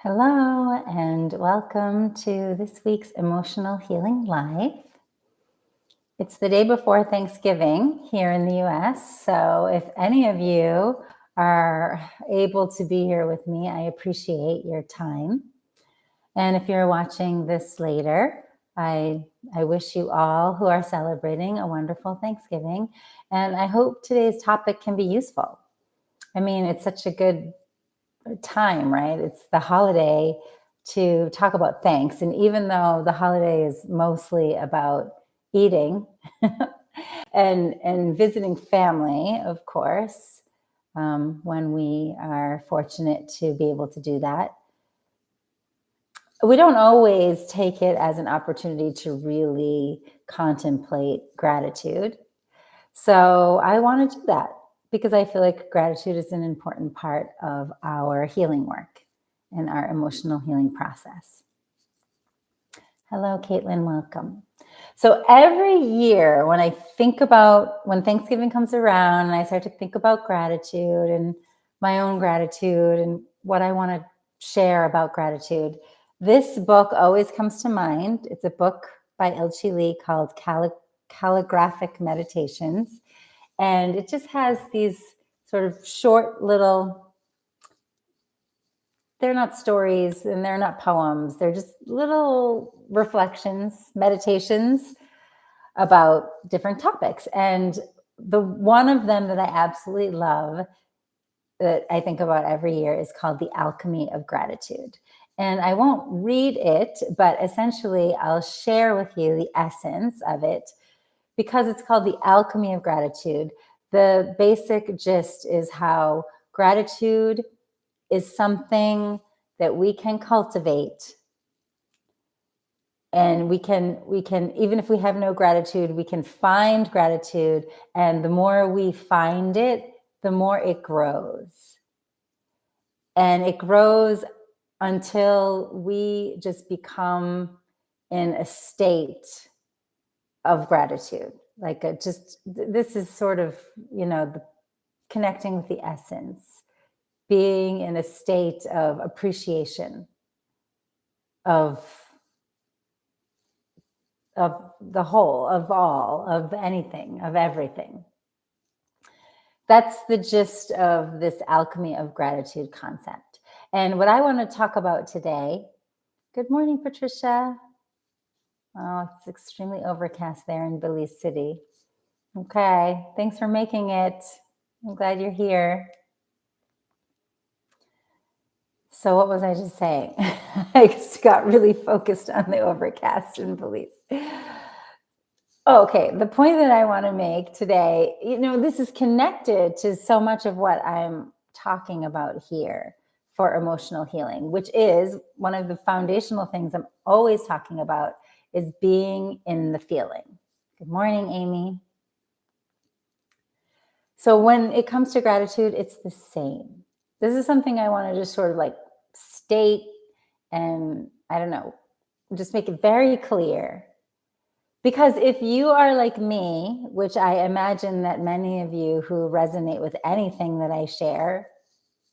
Hello, and welcome to this week's Emotional Healing Live. It's the day before Thanksgiving here in the US, so if any of you are able to be here with me, I appreciate your time. And if you're watching this later, I wish you all who are celebrating a wonderful Thanksgiving, and I hope today's topic can be useful. I mean, it's such a good time, right? It's the holiday to talk about thanks. And even though the holiday is mostly about eating and visiting family, of course, when we are fortunate to be able to do that, we don't always take it as an opportunity to really contemplate gratitude. So I want to do that because I feel like gratitude is an important part of our healing work and our emotional healing process. Hello, Caitlin, welcome. So every year when Thanksgiving comes around and I start to think about gratitude and my own gratitude and what I want to share about gratitude, this book always comes to mind. It's a book by Ilchi Lee called Calligraphic Meditations. And it just has these sort of short little, they're not stories and they're not poems. They're just little reflections, meditations about different topics. And the one of them that I absolutely love that I think about every year is called The Alchemy of Gratitude. And I won't read it, but essentially I'll share with you the essence of it. Because it's called The Alchemy of Gratitude, the basic gist is how gratitude is something that we can cultivate. And we can, even if we have no gratitude, we can find gratitude. And the more we find it, the more it grows. And it grows until we just become in a state of gratitude. This is sort of, connecting with the essence, being in a state of appreciation of the whole, of all, of anything, of everything. That's the gist of this alchemy of gratitude concept. And what I want to talk about today, good morning, Patricia. Oh, it's extremely overcast there in Belize City. Okay, thanks for making it. I'm glad you're here. So what was I just saying? I just got really focused on the overcast in Belize. Okay, the point that I want to make today, this is connected to so much of what I'm talking about here for emotional healing, which is one of the foundational things I'm always talking about is being in the feeling. Good morning, Amy. So when it comes to gratitude, it's the same. This is something I want to just sort of state and, I don't know, just make it very clear. Because if you are like me, which I imagine that many of you who resonate with anything that I share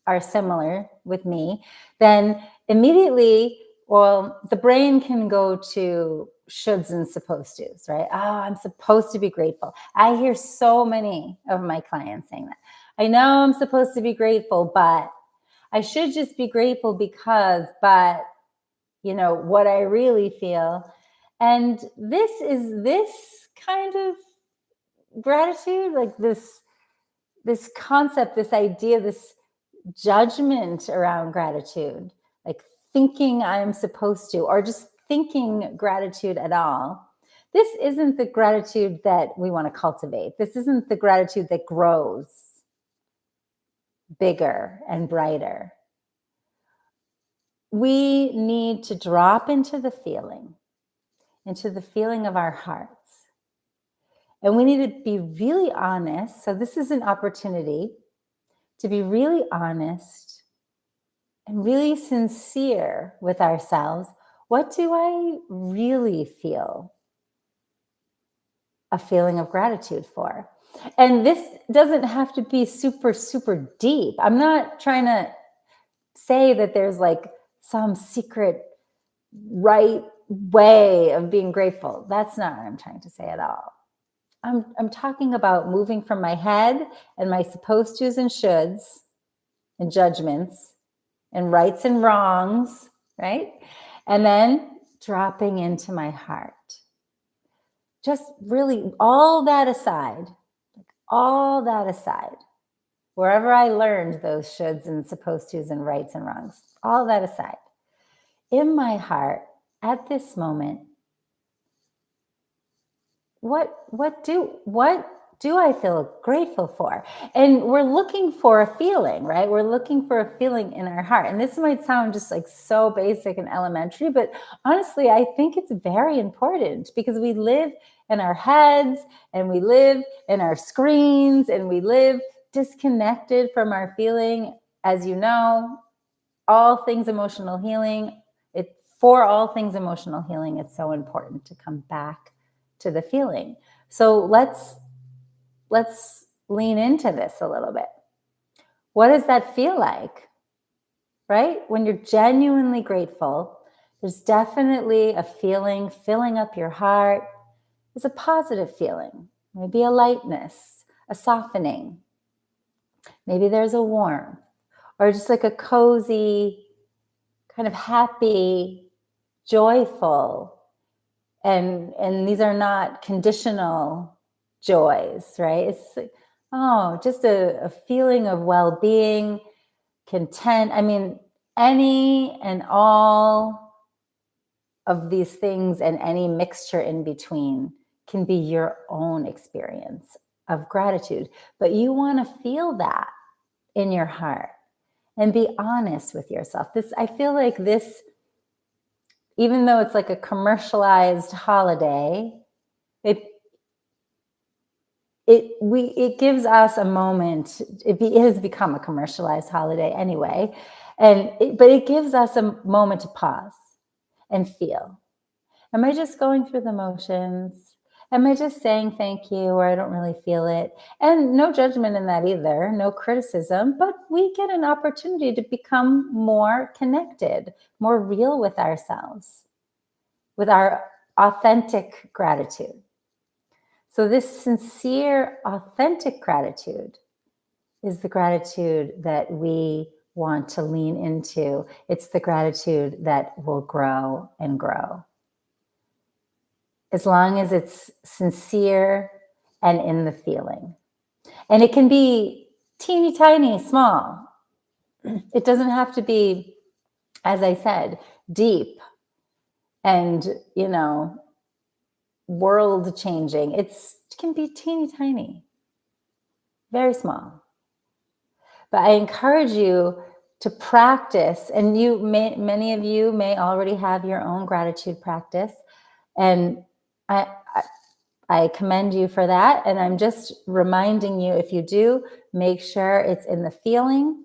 are similar with me, then immediately, the brain can go to shoulds and supposed to's, right? Oh, I'm supposed to be grateful. I hear so many of my clients saying that. I know I'm supposed to be grateful, but I should just be grateful because, but, what I really feel. And this is this kind of gratitude, like this concept, this idea, this judgment around gratitude, like thinking I'm supposed to, or just thinking gratitude at all. This isn't the gratitude that we want to cultivate. This isn't the gratitude that grows bigger and brighter. We need to drop into the feeling of our hearts. And we need to be really honest. So this is an opportunity to be really honest and really sincere with ourselves. What do I really feel a feeling of gratitude for? And this doesn't have to be super, super deep. I'm not trying to say that there's some secret right way of being grateful. That's not what I'm trying to say at all. I'm talking about moving from my head and my supposed tos and shoulds and judgments and rights and wrongs, right? And then dropping into my heart. Just really all that aside, wherever I learned those shoulds and supposed tos and rights and wrongs, all that aside, in my heart at this moment, what do I feel grateful for? And we're looking for a feeling, right? We're looking for a feeling in our heart. And this might sound just like so basic and elementary, but honestly, I think it's very important because we live in our heads and we live in our screens and we live disconnected from our feeling. As you know, all things emotional healing, for all things emotional healing, it's so important to come back to the feeling. So let's lean into this a little bit. What does that feel like? Right? When you're genuinely grateful, there's definitely a feeling filling up your heart. It's a positive feeling, maybe a lightness, a softening. Maybe there's a warmth or just like a cozy, kind of happy, joyful. And these are not conditional joys, right? It's like, just a feeling of well-being, content. I mean, any and all of these things and any mixture in between can be your own experience of gratitude. But you want to feel that in your heart and be honest with yourself. I feel like this, even though it's like a commercialized holiday, it gives us a moment. It has become a commercialized holiday anyway, but it gives us a moment to pause and feel. Am I just going through the motions? Am I just saying thank you or I don't really feel it? And no judgment in that either, no criticism, but we get an opportunity to become more connected, more real with ourselves, with our authentic gratitude. So this sincere, authentic gratitude is the gratitude that we want to lean into. It's the gratitude that will grow and grow. As long as it's sincere and in the feeling. And it can be teeny tiny, small. It doesn't have to be, as I said, deep and, world changing. It can be teeny tiny, very small. But I encourage you to practice, and many of you may already have your own gratitude practice, and I commend you for that. And I'm just reminding you, if you do, make sure it's in the feeling.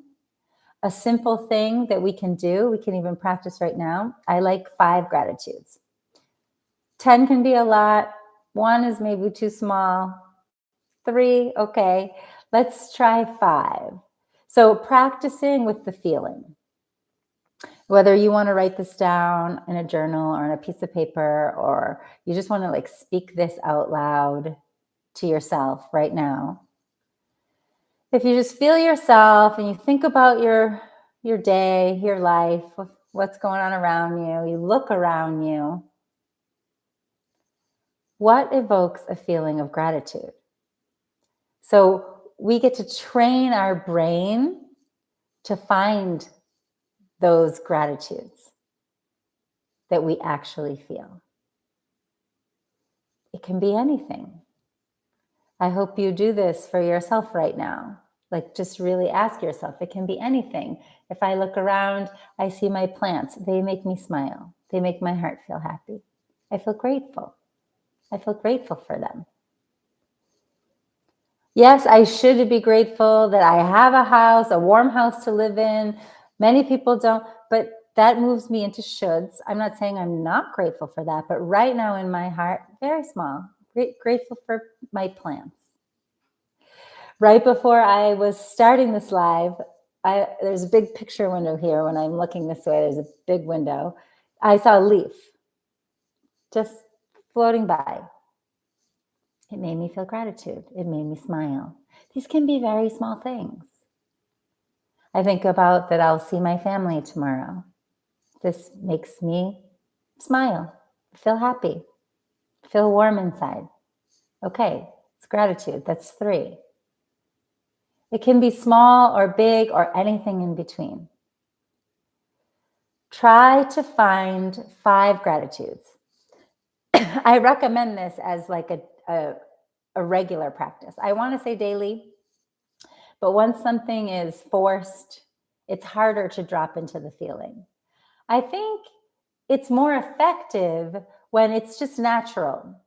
A simple thing that we can do, we can even practice right now. I like 5 gratitudes. 10 can be a lot. 1 is maybe too small. 3, okay. Let's try 5. So practicing with the feeling. Whether you want to write this down in a journal or on a piece of paper, or you just want to speak this out loud to yourself right now. If you just feel yourself and you think about your day, your life, what's going on around you, you look around you, what evokes a feeling of gratitude? So we get to train our brain to find those gratitudes that we actually feel. It can be anything. I hope you do this for yourself right now. Just really ask yourself, it can be anything. If I look around, I see my plants. They make me smile. They make my heart feel happy. I feel grateful. I feel grateful for them. Yes, I should be grateful that I have a house, a warm house to live in. Many people don't, but that moves me into shoulds. I'm not saying I'm not grateful for that, but right now in my heart, very small, grateful for my plants. Right before I was starting this live, there's a big picture window here. When I'm looking this way, there's a big window. I saw a leaf just floating by. It made me feel gratitude. It made me smile. These can be very small things. I think about that I'll see my family tomorrow. This makes me smile, feel happy, feel warm inside. Okay, it's gratitude. That's 3. It can be small or big or anything in between. Try to find 5 gratitudes. I recommend this as like a regular practice. I want to say daily, but once something is forced, it's harder to drop into the feeling. I think it's more effective when it's just natural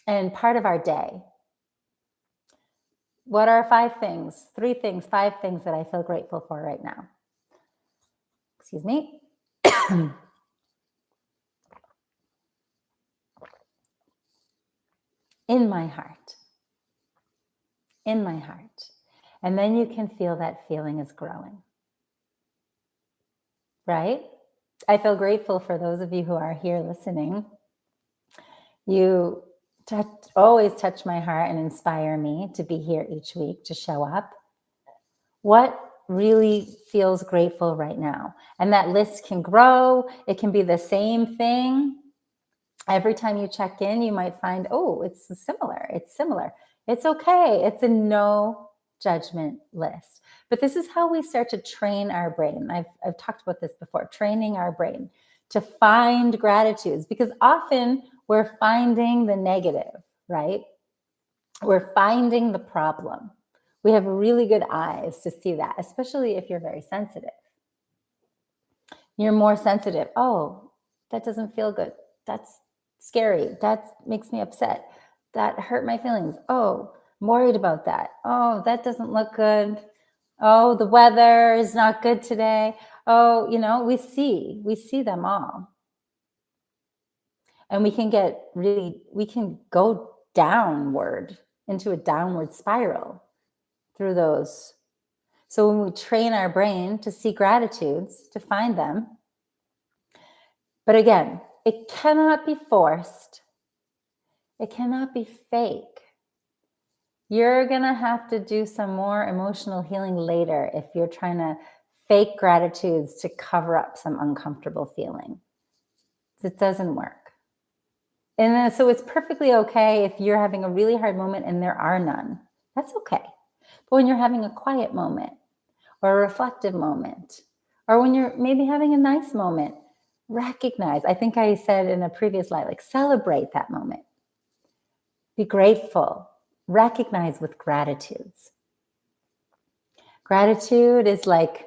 and part of our day. What are 5 things, 3 things, 5 things that I feel grateful for right now? Excuse me. In my heart. In my heart. And then you can feel that feeling is growing. Right? I feel grateful for those of you who are here listening. You always touch my heart and inspire me to be here each week, to show up. What really feels grateful right now? And that list can grow. It can be the same thing. Every time you check in, you might find, oh, it's similar. It's similar. It's okay. It's a no judgment list. But this is how we start to train our brain. I've talked about this before, training our brain to find gratitudes, because often we're finding the negative, right? We're finding the problem. We have really good eyes to see that, especially if you're very sensitive. You're more sensitive. Oh, that doesn't feel good. That's scary. That makes me upset. That hurt my feelings. Oh, I'm worried about that. Oh, that doesn't look good. Oh, the weather is not good today. Oh, we see them all. And we can go downward into a downward spiral through those. So when we train our brain to see gratitudes, to find them, but again, it cannot be forced. It cannot be fake. You're going to have to do some more emotional healing later if you're trying to fake gratitudes to cover up some uncomfortable feeling. It doesn't work. And then, so it's perfectly okay if you're having a really hard moment and there are none. That's okay. But when you're having a quiet moment or a reflective moment, or when you're maybe having a nice moment, recognize. I think I said in a previous slide, like celebrate that moment. Be grateful. Recognize with gratitudes. Gratitude is like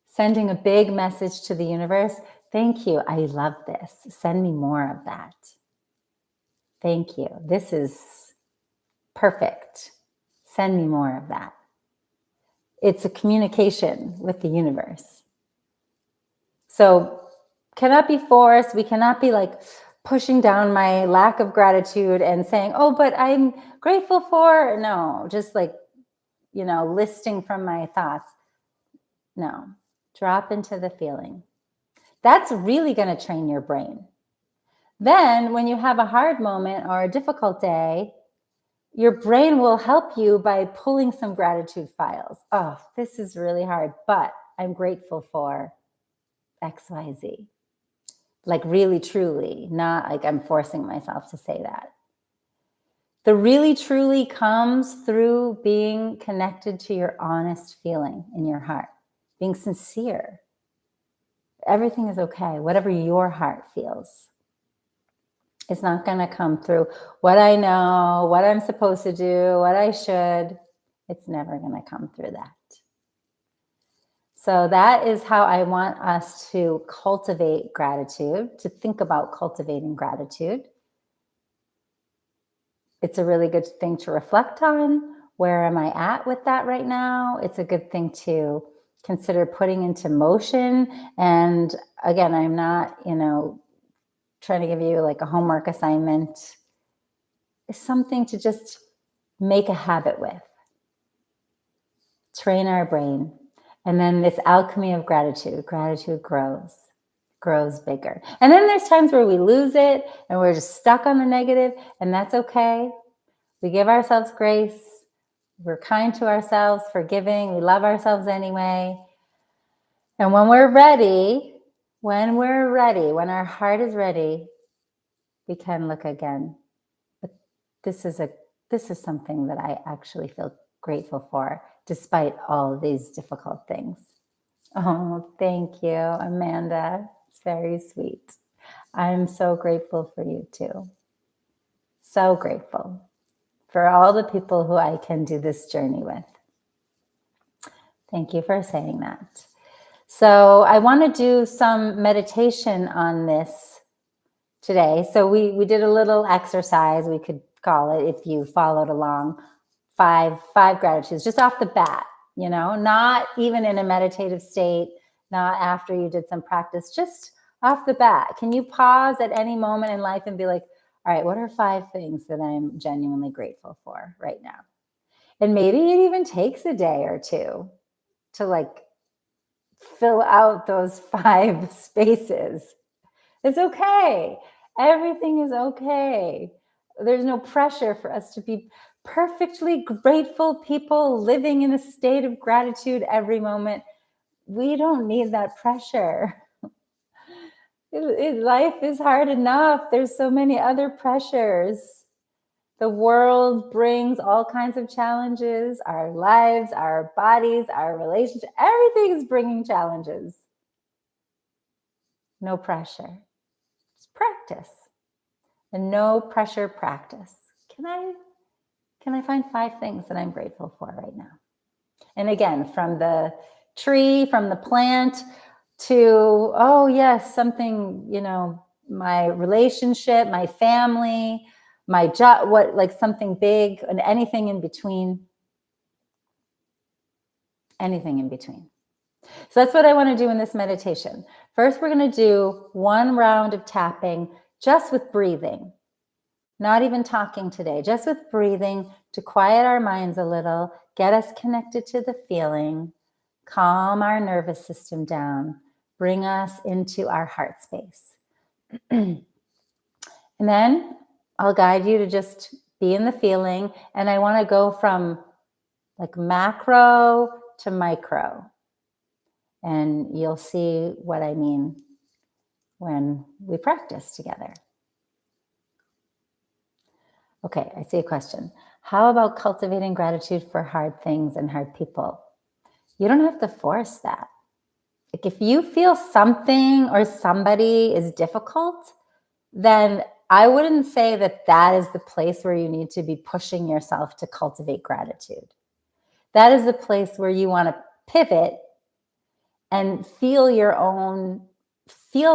sending a big message to the universe. Thank you. I love this. Send me more of that. Thank you. This is perfect. Send me more of that. It's a communication with the universe. So cannot be forced. We cannot be like pushing down my lack of gratitude and saying, oh, but I'm grateful for, no, just like, listing from my thoughts. No, drop into the feeling. That's really going to train your brain. Then when you have a hard moment or a difficult day, your brain will help you by pulling some gratitude files. Oh, this is really hard, but I'm grateful for XYZ. Like really, truly, not like I'm forcing myself to say that. The really, truly comes through being connected to your honest feeling in your heart, being sincere. Everything is okay, whatever your heart feels. It's not going to come through what I know, what I'm supposed to do, what I should. It's never going to come through that. So that is how I want us to cultivate gratitude, to think about cultivating gratitude. It's a really good thing to reflect on. Where am I at with that right now? It's a good thing to consider putting into motion. And again, I'm not, trying to give you like a homework assignment. It's something to just make a habit with. Train our brain. And then this alchemy of gratitude grows bigger. And then there's times where we lose it and we're just stuck on the negative, and that's okay. We give ourselves grace. We're kind to ourselves, forgiving. We love ourselves anyway. And when we're ready, when our heart is ready, we can look again. But this is something that I actually feel grateful for, despite all of these difficult things. Oh, thank you, Amanda. It's very sweet. I'm so grateful for you too. So grateful for all the people who I can do this journey with. Thank you for saying that. So I want to do some meditation on this today. So we did a little exercise, we could call it, if you followed along, five gratitudes, just off the bat, not even in a meditative state, not after you did some practice, just off the bat. Can you pause at any moment in life and be like, all right, what are 5 things that I'm genuinely grateful for right now? And maybe it even takes a day or two to like fill out those 5 spaces. It's okay. Everything is okay. There's no pressure for us to be perfectly grateful people living in a state of gratitude every moment. We don't need that pressure. Life is hard enough. There's so many other pressures. The world brings all kinds of challenges. Our lives, our bodies, our relationships, everything is bringing challenges. No pressure. It's practice. A no pressure practice. Can I find 5 things that I'm grateful for right now? And again, from the tree, from the plant, to, oh yes, something, my relationship, my family, my job, something big, and anything in between. Anything in between. So that's what I want to do in this meditation. First, we're going to do 1 round of tapping just with breathing. Not even talking today, just with breathing to quiet our minds a little, get us connected to the feeling, calm our nervous system down, bring us into our heart space. And then I'll guide you to just be in the feeling. And I want to go from like macro to micro. And you'll see what I mean when we practice together. Okay, I see a question. How about cultivating gratitude for hard things and hard people? You don't have to force that. Like if you feel something or somebody is difficult, then I wouldn't say that is the place where you need to be pushing yourself to cultivate gratitude. That is the place where you want to pivot and feel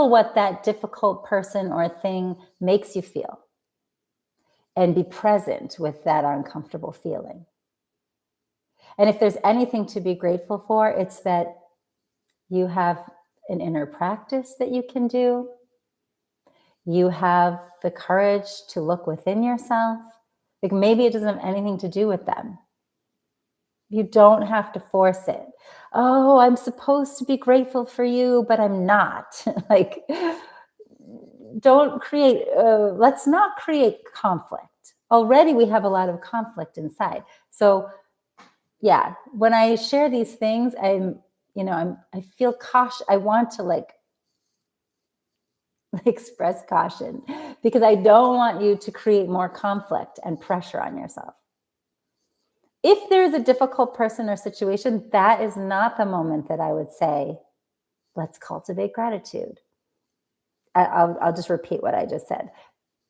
what that difficult person or thing makes you feel. And be present with that uncomfortable feeling. And if there's anything to be grateful for, it's that you have an inner practice that you can do. You have the courage to look within yourself. Like maybe it doesn't have anything to do with them. You don't have to force it. Oh, I'm supposed to be grateful for you, but I'm not. Like, let's not create conflict. Already we have a lot of conflict inside. So yeah, when I share these things, I feel cautious. I want to express caution because I don't want you to create more conflict and pressure on yourself. If there's a difficult person or situation, that is not the moment that I would say, let's cultivate gratitude. I'll just repeat what I just said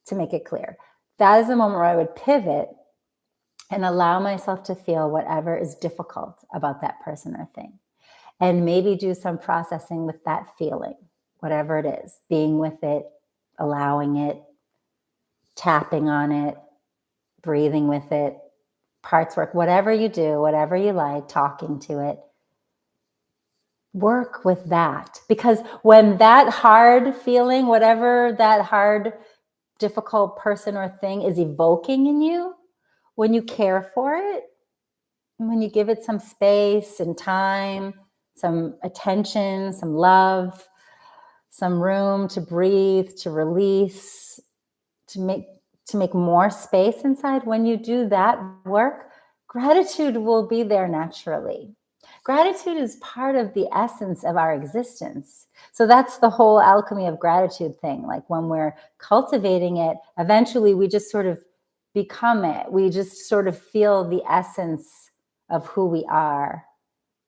to make it clear. That is the moment where I would pivot and allow myself to feel whatever is difficult about that person or thing. And maybe do some processing with that feeling, whatever it is, being with it, allowing it, tapping on it, breathing with it, parts work, whatever you do, whatever you like, talking to it. Work with that. Because when that hard feeling, whatever that hard, difficult person or thing is evoking in you, when you care for it, and when you give it some space and time, some attention, some love, some room to breathe, to release, to make more space inside. When you do that work, gratitude will be there naturally. Gratitude is part of the essence of our existence. So that's the whole alchemy of gratitude thing. Like when we're cultivating it, eventually we just sort of become it. We just sort of feel the essence of who we are.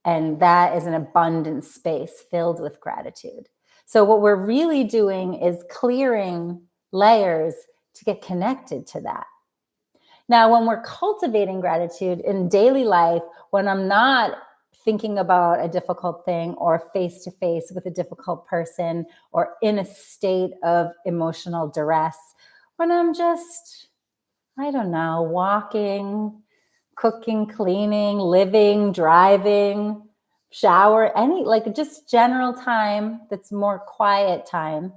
And that is an abundant space filled with gratitude. So what we're really doing is clearing layers to get connected to that. Now, when we're cultivating gratitude in daily life, when I'm not thinking about a difficult thing or face to face with a difficult person or in a state of emotional duress, when I'm just, I don't know, walking, cooking, cleaning, living, driving, shower, like just general time that's more quiet time,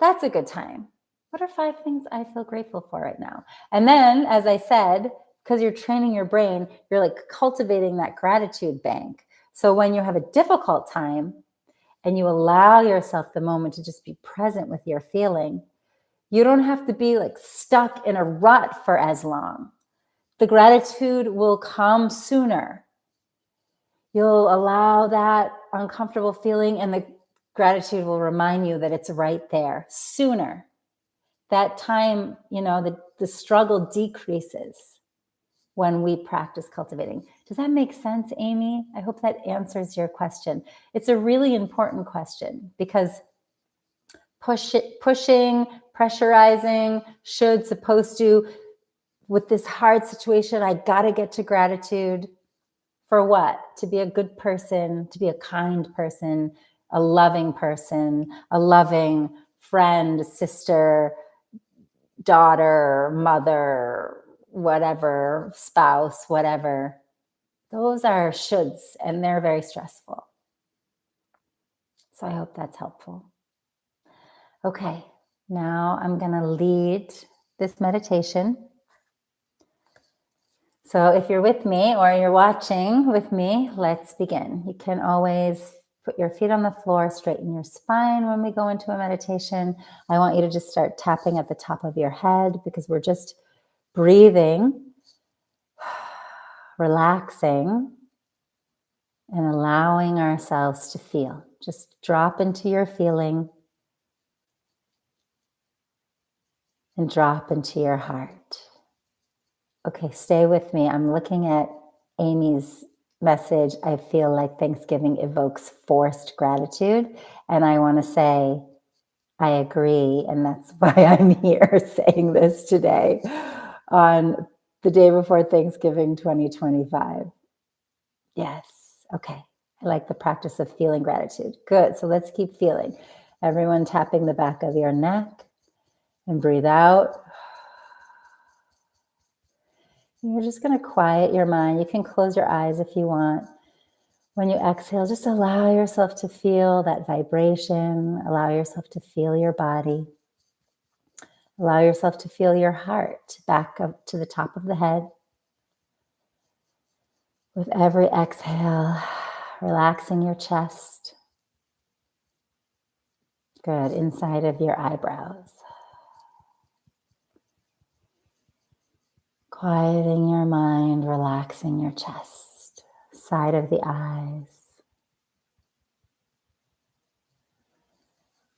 that's a good time. What are 5 things I feel grateful for right now? And then, as I said, because you're training your brain, you're like cultivating that gratitude bank. So when you have a difficult time and you allow yourself the moment to just be present with your feeling, you don't have to be like stuck in a rut for as long. The gratitude will come sooner. You'll allow that uncomfortable feeling, and the gratitude will remind you that it's right there sooner. That time, the struggle decreases when we practice cultivating. Does that make sense, Amy? I hope that answers your question. It's a really important question because pushing, pressurizing, should, supposed to, with this hard situation, I got to get to gratitude. For what? To be a good person, to be a kind person, a loving person, a loving friend, sister, daughter, mother, whatever, spouse, whatever. Those are shoulds, and they're very stressful. So I hope that's helpful. Okay, now I'm going to lead this meditation. So if you're with me or you're watching with me, let's begin. You can always put your feet on the floor, straighten your spine when we go into a meditation. I want you to just start tapping at the top of your head because we're just breathing, relaxing, and allowing ourselves to feel. Just drop into your feeling and drop into your heart. Okay, stay with me. I'm looking at Amy's message. I feel like Thanksgiving evokes forced gratitude. And I want to say, I agree. And that's why I'm here saying this today on the day before Thanksgiving 2025. Yes. Okay. I like the practice of feeling gratitude. Good. So let's keep feeling. Everyone tapping the back of your neck and breathe out. You're just going to quiet your mind. You can close your eyes if you want. When you exhale, just allow yourself to feel that vibration. Allow yourself to feel your body. Allow yourself to feel your heart back up to the top of the head. With every exhale, relaxing your chest. Good. Inside of your eyebrows. Quieting your mind, relaxing your chest. Side of the eyes.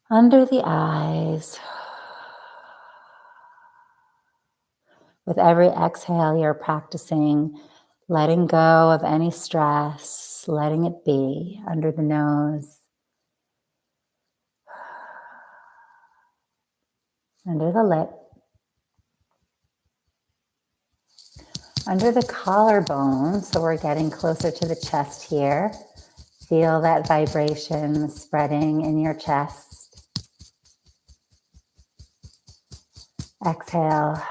Under the eyes. With every exhale, you're practicing letting go of any stress, letting it be under the nose, under the lip, under the collarbone. So we're getting closer to the chest here. Feel that vibration spreading in your chest. Exhale,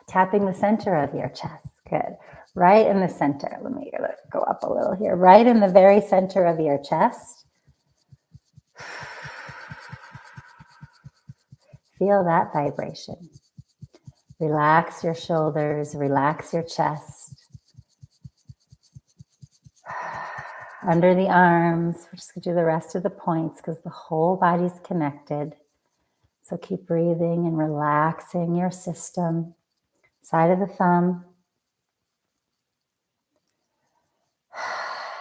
tapping the center of your chest. Good. Right in the center. Let me go up a little here. Right in the very center of your chest. Feel that vibration. Relax your shoulders, relax your chest. Under the arms, we're just going to do the rest of the points because the whole body's connected. So keep breathing and relaxing your system. Side of the thumb,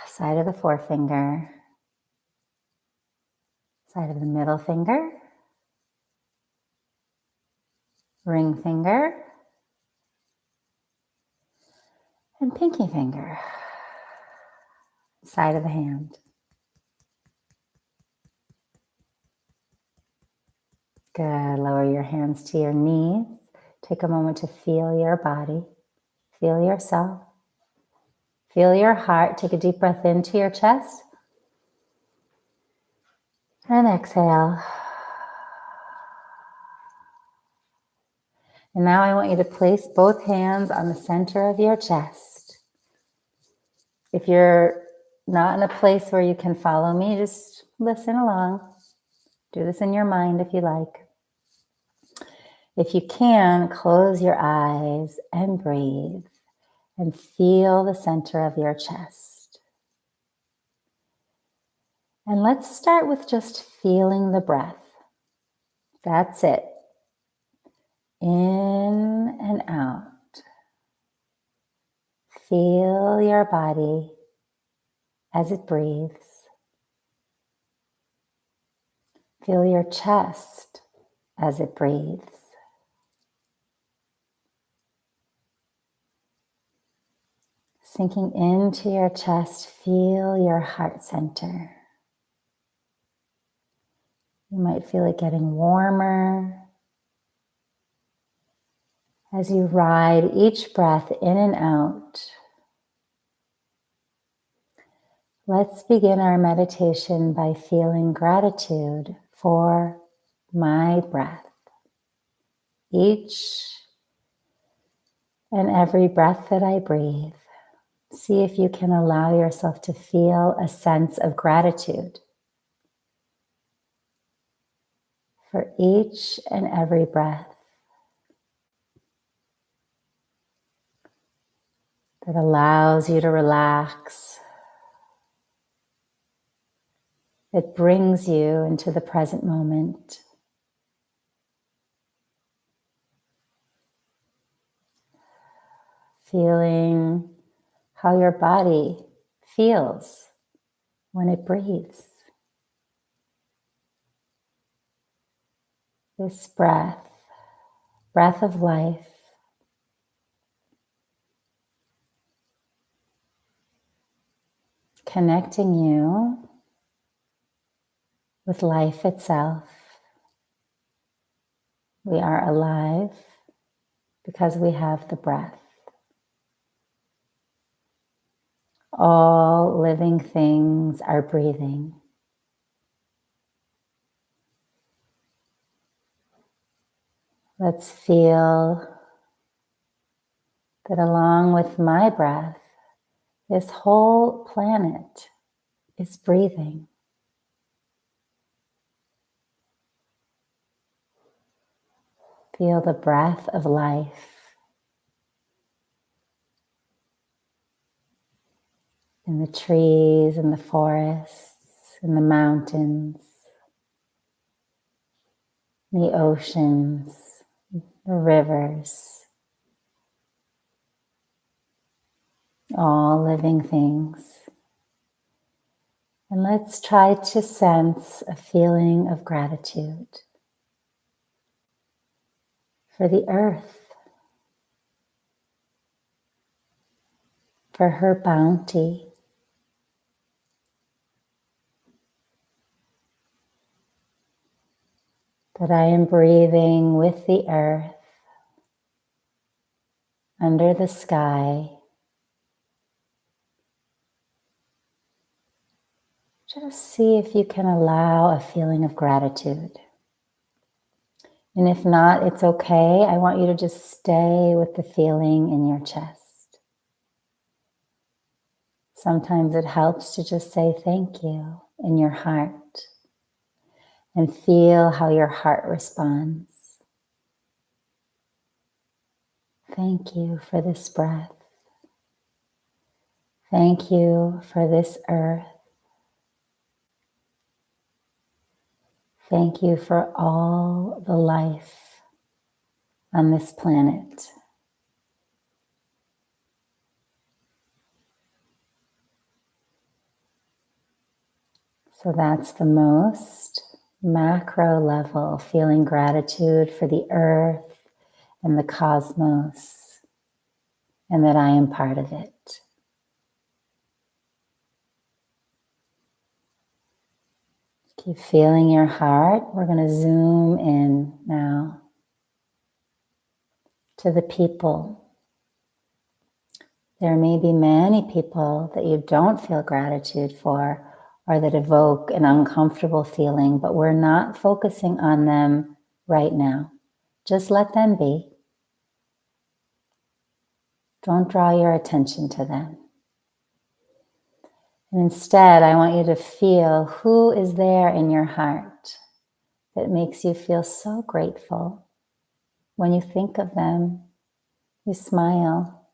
side of the forefinger, side of the middle finger, ring finger, and pinky finger. Side of the hand. Good. Lower your hands to your knees. Take a moment to feel your body. Feel yourself. Feel your heart. Take a deep breath into your chest. And exhale. And now I want you to place both hands on the center of your chest. If you're not in a place where you can follow me, just listen along. Do this in your mind if you like. If you can, close your eyes and breathe and feel the center of your chest. And let's start with just feeling the breath. That's it. In and out. Feel your body as it breathes. Feel your chest as it breathes. Sinking into your chest, feel your heart center. You might feel it getting warmer as you ride each breath in and out. Let's begin our meditation by feeling gratitude for my breath. Each and every breath that I breathe, see if you can allow yourself to feel a sense of gratitude for each and every breath that allows you to relax. It brings you into the present moment. Feeling how your body feels when it breathes. This breath of life, connecting you with life itself. We are alive because we have the breath. All living things are breathing. Let's feel that along with my breath, this whole planet is breathing. Feel the breath of life in the trees, in the forests, in the mountains, the oceans, the rivers, all living things. And let's try to sense a feeling of gratitude for the earth, for her bounty, that I am breathing with the earth, under the sky. Just see if you can allow a feeling of gratitude. And if not, it's okay. I want you to just stay with the feeling in your chest. Sometimes it helps to just say thank you in your heart and feel how your heart responds. Thank you for this breath. Thank you for this earth. Thank you for all the life on this planet. So that's the most macro level, feeling gratitude for the earth and the cosmos, and that I am part of it. Keep feeling your heart. We're going to zoom in now to the people. There may be many people that you don't feel gratitude for or that evoke an uncomfortable feeling, but we're not focusing on them right now. Just let them be. Don't draw your attention to them. And instead, I want you to feel who is there in your heart that makes you feel so grateful. When you think of them, you smile,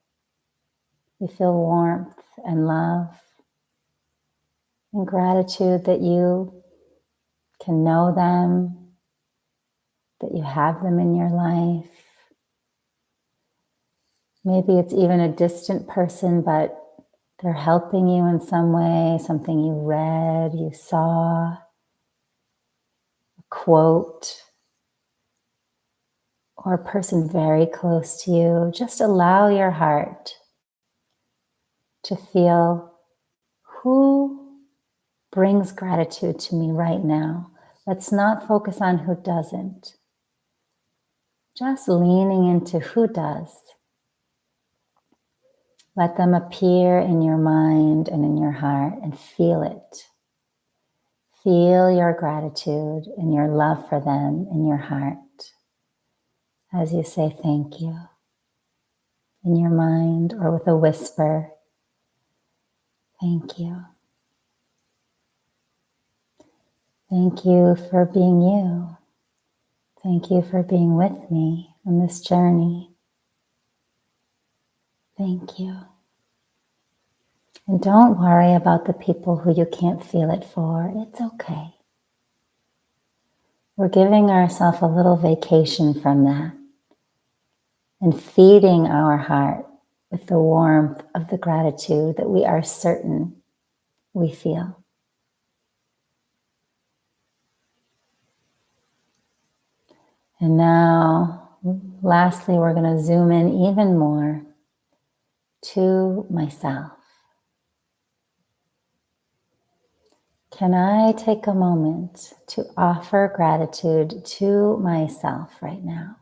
you feel warmth and love and gratitude that you can know them, that you have them in your life. Maybe it's even a distant person, but they're helping you in some way, something you read, you saw, a quote, or a person very close to you. Just allow your heart to feel who brings gratitude to me right now. Let's not focus on who doesn't. Just leaning into who does. Let them appear in your mind and in your heart and feel it. Feel your gratitude and your love for them in your heart as you say thank you in your mind or with a whisper. Thank you. Thank you for being you. Thank you for being with me on this journey. Thank you. And don't worry about the people who you can't feel it for. It's okay. We're giving ourselves a little vacation from that and feeding our heart with the warmth of the gratitude that we are certain we feel. And now, lastly, we're going to zoom in even more to myself. Can I take a moment to offer gratitude to myself right now?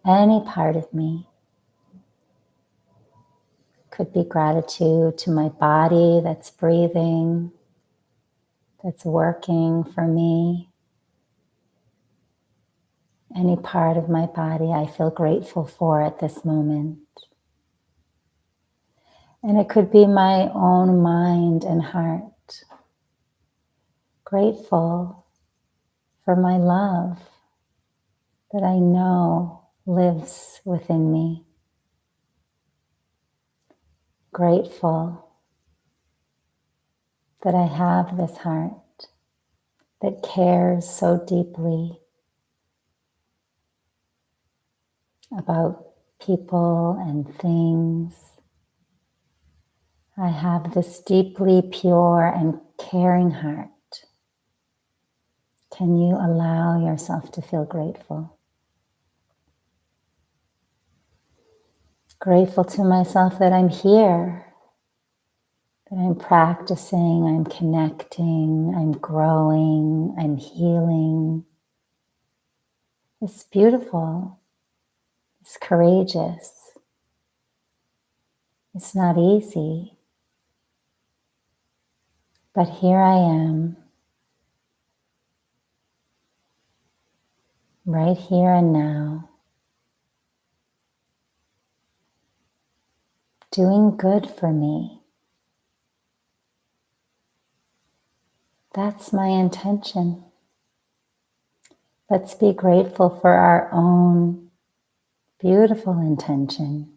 Any part of me. Could be gratitude to my body that's breathing, that's working for me. Any part of my body I feel grateful for at this moment. And it could be my own mind and heart. Grateful for my love that I know lives within me. Grateful that I have this heart that cares so deeply about people and things. I have this deeply pure and caring heart. Can you allow yourself to feel grateful? Grateful to myself that I'm here, that I'm practicing, I'm connecting, I'm growing, I'm healing. It's beautiful. It's courageous. It's not easy. But here I am, right here and now, doing good for me. That's my intention. Let's be grateful for our own beautiful intention.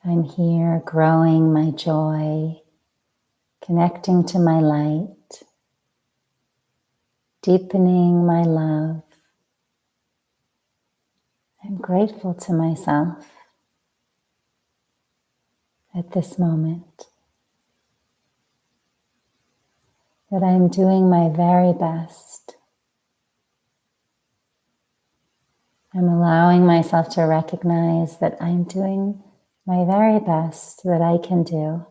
I'm here growing my joy connecting to my light, deepening my love. I'm grateful to myself at this moment that I'm doing my very best. I'm allowing myself to recognize that I'm doing my very best that I can do.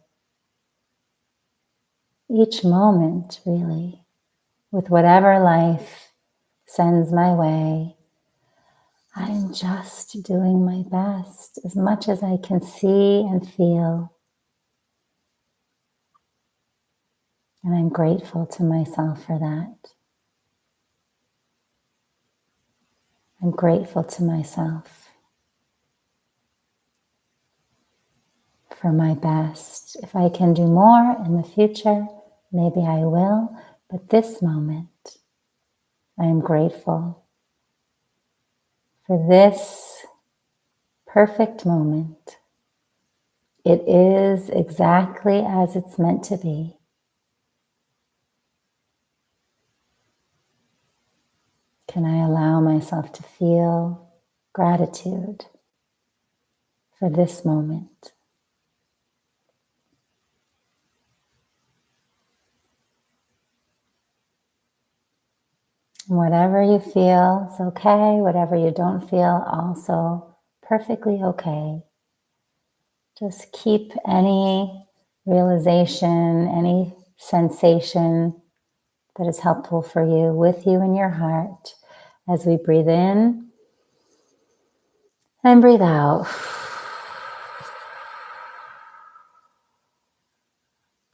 Each moment, really, with whatever life sends my way, I'm just doing my best as much as I can see and feel. And I'm grateful to myself for that. I'm grateful to myself for my best. If I can do more in the future, maybe I will. But this moment, I am grateful for this perfect moment. It is exactly as it's meant to be. Can I allow myself to feel gratitude for this moment? Whatever you feel is okay. Whatever you don't feel, also perfectly okay. Just keep any realization, any sensation that is helpful for you with you in your heart as we breathe in and breathe out.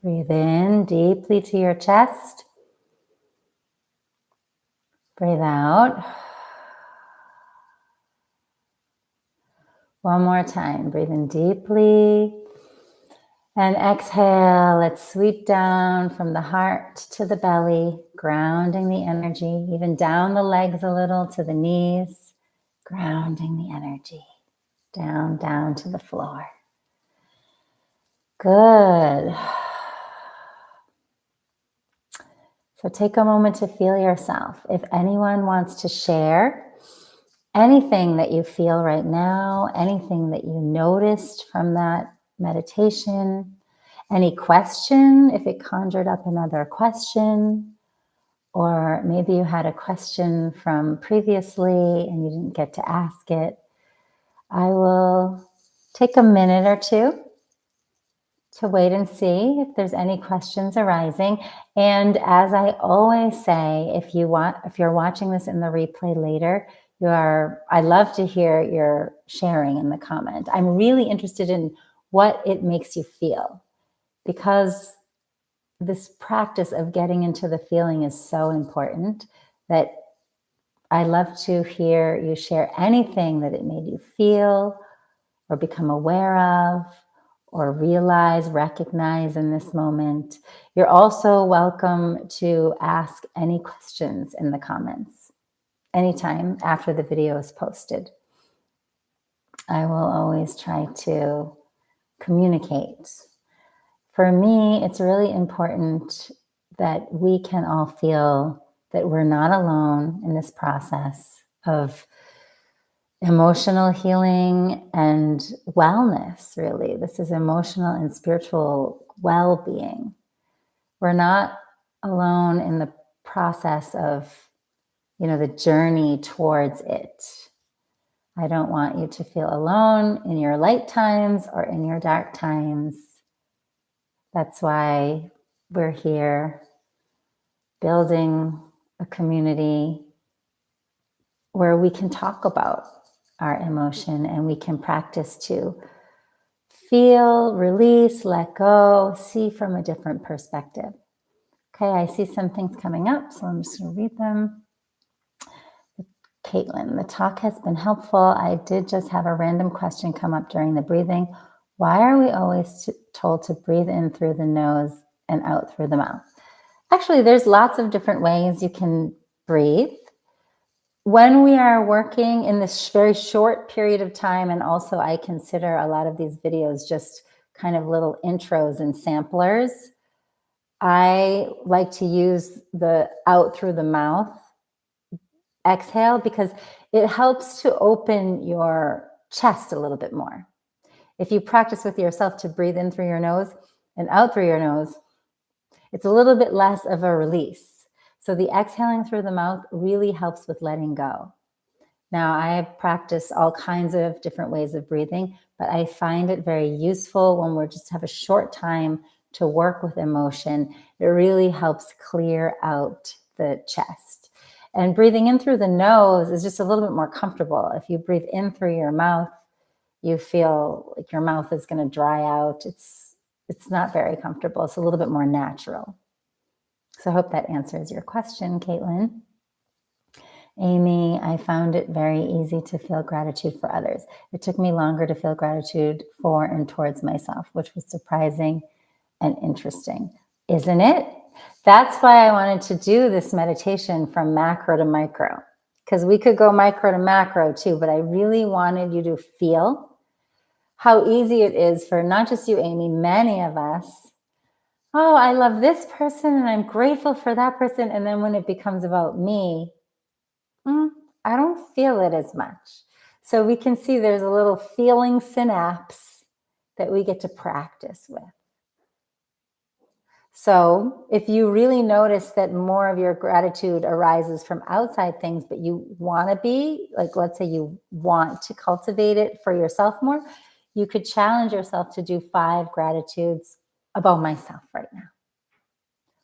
Breathe in deeply to your chest. Breathe out. One more time. Breathe in deeply. And exhale. Let's sweep down from the heart to the belly, grounding the energy, even down the legs a little to the knees, grounding the energy down to the floor. Good. So take a moment to feel yourself. If anyone wants to share anything that you feel right now, anything that you noticed from that meditation, any question, if it conjured up another question, or maybe you had a question from previously and you didn't get to ask it, I will take a minute or two to wait and see if there's any questions arising. And as I always say, if you're watching this in the replay later, I love to hear your sharing in the comment. I'm really interested in what it makes you feel, because this practice of getting into the feeling is so important that I love to hear you share anything that it made you feel or become aware of or realize, recognize in this moment. You're also welcome to ask any questions in the comments anytime after the video is posted. I will always try to communicate. For me, it's really important that we can all feel that we're not alone in this process of emotional healing and wellness, really. This is emotional and spiritual well-being. We're not alone in the process of, the journey towards it. I don't want you to feel alone in your light times or in your dark times. That's why we're here building a community where we can talk about our emotion and we can practice to feel, release, let go, see from a different perspective. Okay, I see some things coming up, so I'm just going to read them. Caitlin, the talk has been helpful. I did just have a random question come up during the breathing. Why are we always told to breathe in through the nose and out through the mouth? Actually, there's lots of different ways you can breathe. When we are working in this very short period of time, and also I consider a lot of these videos just kind of little intros and samplers, I like to use the out through the mouth exhale because it helps to open your chest a little bit more. If you practice with yourself to breathe in through your nose and out through your nose, it's a little bit less of a release. So the exhaling through the mouth really helps with letting go. Now, I practice all kinds of different ways of breathing, but I find it very useful when we just have a short time to work with emotion. It really helps clear out the chest. And breathing in through the nose is just a little bit more comfortable. If you breathe in through your mouth, you feel like your mouth is going to dry out. It's not very comfortable. It's a little bit more natural. So I hope that answers your question, Caitlin. Amy, I found it very easy to feel gratitude for others. It took me longer to feel gratitude for and towards myself, which was surprising and interesting, isn't it? That's why I wanted to do this meditation from macro to micro, because we could go micro to macro too, but I really wanted you to feel how easy it is for not just you, Amy, many of us. Oh, I love this person and I'm grateful for that person. And then when it becomes about me, I don't feel it as much. So we can see there's a little feeling synapse that we get to practice with. So if you really notice that more of your gratitude arises from outside things, but you want to be, like, let's say you want to cultivate it for yourself more, you could challenge yourself to do 5 gratitudes about myself right now.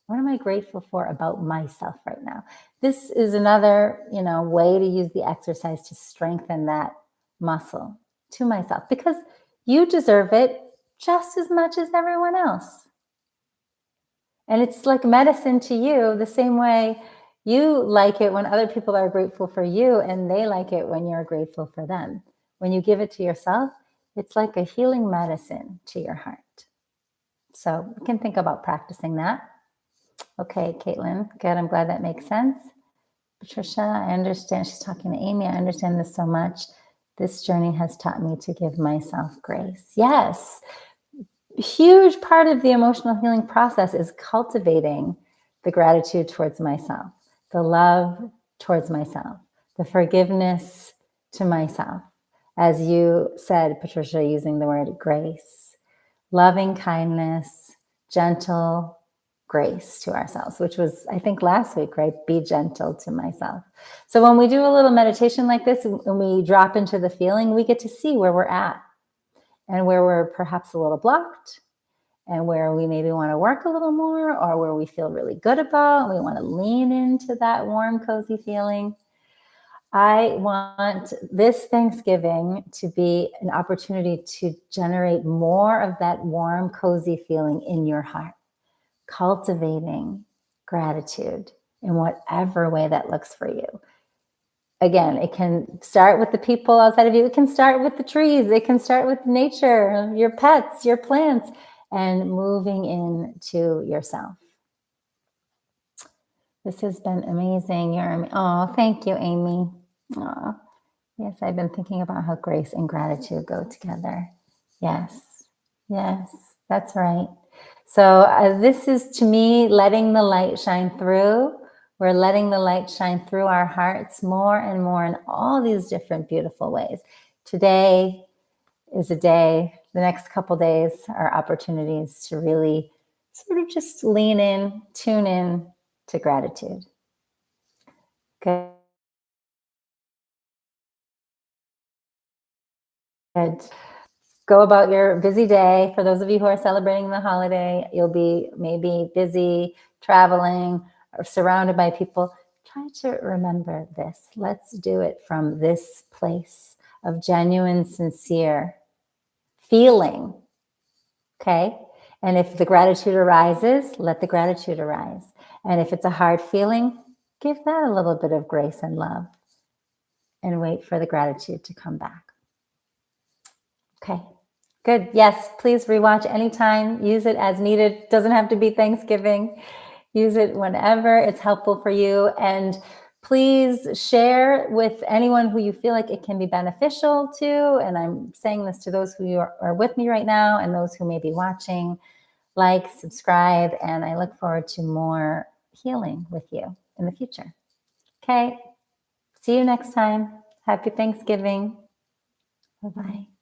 What am I grateful for about myself right now? This is another, way to use the exercise to strengthen that muscle to myself, because you deserve it just as much as everyone else. And it's like medicine to you, the same way you like it when other people are grateful for you and they like it when you're grateful for them. When you give it to yourself, it's like a healing medicine to your heart. So you can think about practicing that. Okay, Caitlin, good. I'm glad that makes sense. Patricia, I understand. She's talking to Amy. I understand this so much. This journey has taught me to give myself grace. Yes. A huge part of the emotional healing process is cultivating the gratitude towards myself, the love towards myself, the forgiveness to myself. As you said, Patricia, using the word grace, loving kindness, gentle grace to ourselves, which was, I think, last week, right? Be gentle to myself. So when we do a little meditation like this and we drop into the feeling, we get to see where we're at and where we're perhaps a little blocked and where we maybe want to work a little more, or where we feel really good about, and we want to lean into that warm, cozy feeling. I want this Thanksgiving to be an opportunity to generate more of that warm, cozy feeling in your heart, cultivating gratitude in whatever way that looks for you. Again, it can start with the people outside of you. It can start with the trees. It can start with nature, your pets, your plants, and moving into yourself. This has been amazing. Oh, thank you, Amy. Oh, yes, I've been thinking about how grace and gratitude go together. Yes, that's right. So this is, to me, letting the light shine through. We're letting the light shine through our hearts more and more in all these different beautiful ways. Today is a day, the next couple days are opportunities to really sort of just lean in, tune in to gratitude. Good. Go about your busy day. For those of you who are celebrating the holiday, you'll be maybe busy, traveling, or surrounded by people. Try to remember this. Let's do it from this place of genuine, sincere feeling. Okay? And if the gratitude arises, let the gratitude arise. And if it's a hard feeling, give that a little bit of grace and love and wait for the gratitude to come back. Okay, good. Yes, please rewatch anytime. Use it as needed. Doesn't have to be Thanksgiving. Use it whenever it's helpful for you. And please share with anyone who you feel like it can be beneficial to. And I'm saying this to those who are with me right now and those who may be watching. like, subscribe, and I look forward to more healing with you in the future. Okay. See you next time. Happy Thanksgiving. Bye-bye.